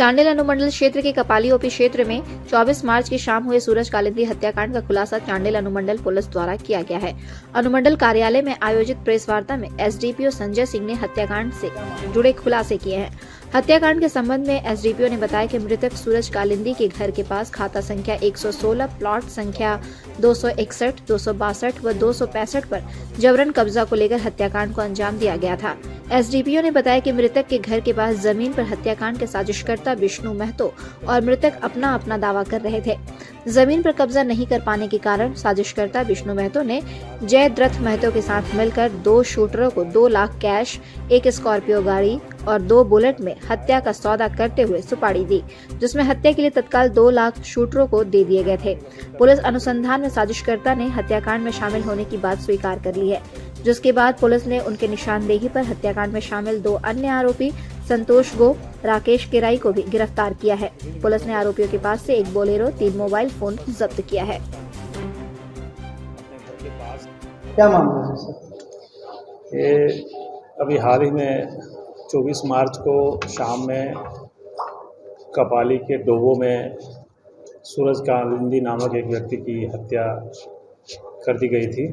चांडिल अनुमंडल क्षेत्र के कपाली ओपी क्षेत्र में 24 मार्च की शाम हुए सूरज कालिंदी हत्याकांड का खुलासा चांडिल अनुमंडल पुलिस द्वारा किया गया है। अनुमंडल कार्यालय में आयोजित प्रेस वार्ता में एसडीपीओ संजय सिंह ने हत्याकांड से जुड़े खुलासे किए हैं। हत्याकांड के संबंध में एसडीपीओ ने बताया कि मृतक सूरज कालिंदी के घर के पास खाता संख्या 116, प्लॉट संख्या 261, 262 व 265 पर जबरन कब्जा को लेकर हत्याकांड को अंजाम दिया गया था। एसडीपीओ ने बताया कि मृतक के घर के पास जमीन पर हत्याकांड के साजिशकर्ता विष्णु महतो और मृतक अपना दावा कर रहे थे। जमीन पर कब्जा नहीं कर पाने के कारण साजिशकर्ता विष्णु महतो ने जयद्रथ महतो के साथ मिलकर 2 शूटरों को 2 लाख कैश, 1 स्कॉर्पियो गाड़ी और 2 बुलेट में हत्या का सौदा करते हुए सुपारी दी, जिसमें हत्या के लिए तत्काल 2 लाख शूटरों को दे दिए गए थे। पुलिस अनुसंधान में साजिशकर्ता ने हत्याकांड में शामिल होने की बात स्वीकार कर ली है, जिसके बाद पुलिस ने उनके निशानदेही पर हत्याकांड में शामिल 2 अन्य आरोपी संतोष गोप, राकेश केराई को भी गिरफ्तार किया है। पुलिस ने आरोपियों के पास से 1 बोलेरो, 3 मोबाइल फोन जब्त किया है। क्या मामला है सर? ये अभी हाल ही में 24 मार्च को शाम में कपाली के डोबो में सूरज कालिंदी नामक एक व्यक्ति की हत्या कर दी गई थी।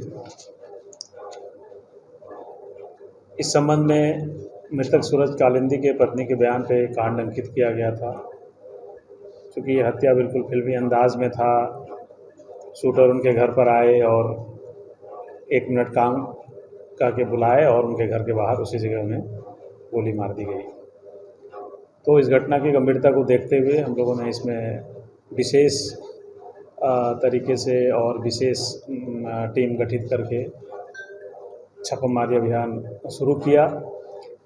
इस संबंध में मृतक सूरज कालिंदी के पत्नी के बयान पे कांड अंकित किया गया था। क्योंकि ये हत्या बिल्कुल फिल्मी अंदाज में था। शूटर उनके घर पर आए और 1 मिनट काम करके बुलाए और उनके घर के बाहर उसी जगह उन्हें गोली मार दी गई। तो इस घटना की गंभीरता को देखते हुए हम लोगों ने इसमें विशेष तरीके से और विशेष टीम गठित करके छापामारी अभियान शुरू किया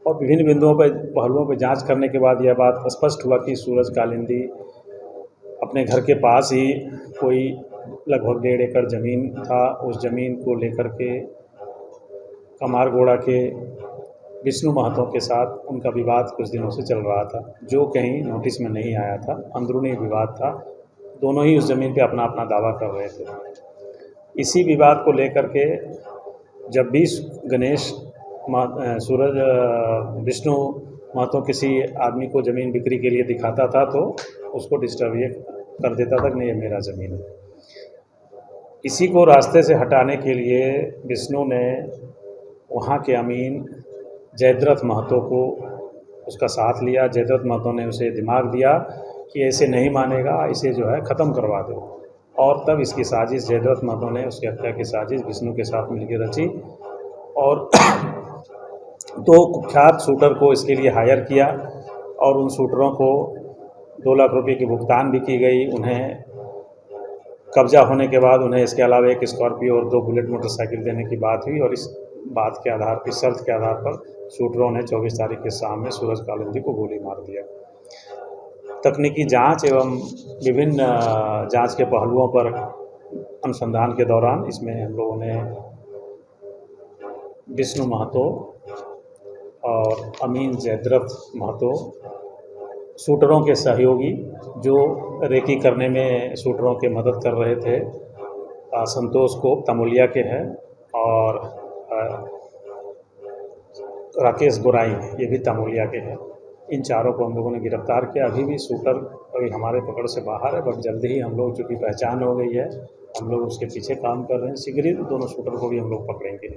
और विभिन्न बिंदुओं पर पहलुओं पर जांच करने के बाद यह बात स्पष्ट हुआ कि सूरज कालिंदी अपने घर के पास ही कोई लगभग 1.5 एकड़ ज़मीन था। उस ज़मीन को लेकर के कमारगोड़ा के विष्णु महतो के साथ उनका विवाद कुछ दिनों से चल रहा था, जो कहीं नोटिस में नहीं आया था। अंदरूनी विवाद था। दोनों ही उस ज़मीन पे अपना दावा कर रहे थे। इसी विवाद को लेकर के जब भी गणेश सूरज विष्णु महतो किसी आदमी को ज़मीन बिक्री के लिए दिखाता था तो उसको डिस्टर्ब ये कर देता था कि नहीं, ये मेरा ज़मीन है। इसी को रास्ते से हटाने के लिए विष्णु ने वहाँ के अमीन जयद्रथ महतो को उसका साथ लिया। जयद्रथ महतो ने उसे दिमाग दिया कि ऐसे नहीं मानेगा, इसे जो है ख़त्म करवा दो। और तब इसकी साजिश जयद्रथ महतो ने उसकी हत्या की साजिश विष्णु के साथ मिलकर रची और 2 कुख्यात शूटर को इसके लिए हायर किया और उन शूटरों को 2 लाख रुपए की भुगतान भी की गई। उन्हें कब्जा होने के बाद उन्हें इसके अलावा 1 स्कॉर्पियो और 2 बुलेट मोटरसाइकिल देने की बात हुई और इस बात के आधार पर, शर्त के आधार पर शूटरों ने 24 तारीख के शाम में सूरज कालिंदी को गोली मार दिया। तकनीकी जांच एवं विभिन्न जांच के पहलुओं पर अनुसंधान के दौरान इसमें हम लोगों ने विष्णु महतो और अमीन जयद्रथ महतो शूटरों के सहयोगी जो रेकी करने में शूटरों के मदद कर रहे थे, संतोष को तमोलिया के हैं और राकेश गोराई ये भी तमोलिया के हैं। इन चारों को हम लोगों ने गिरफ्तार किया। अभी भी शूटर अभी हमारे पकड़ से बाहर है, बट जल्दी ही हम लोग, चूँकि पहचान हो गई है, हम लोग उसके पीछे काम कर रहे हैं। शीघ्र ही दोनों शूटर को भी हम लोग पकड़ेंगे।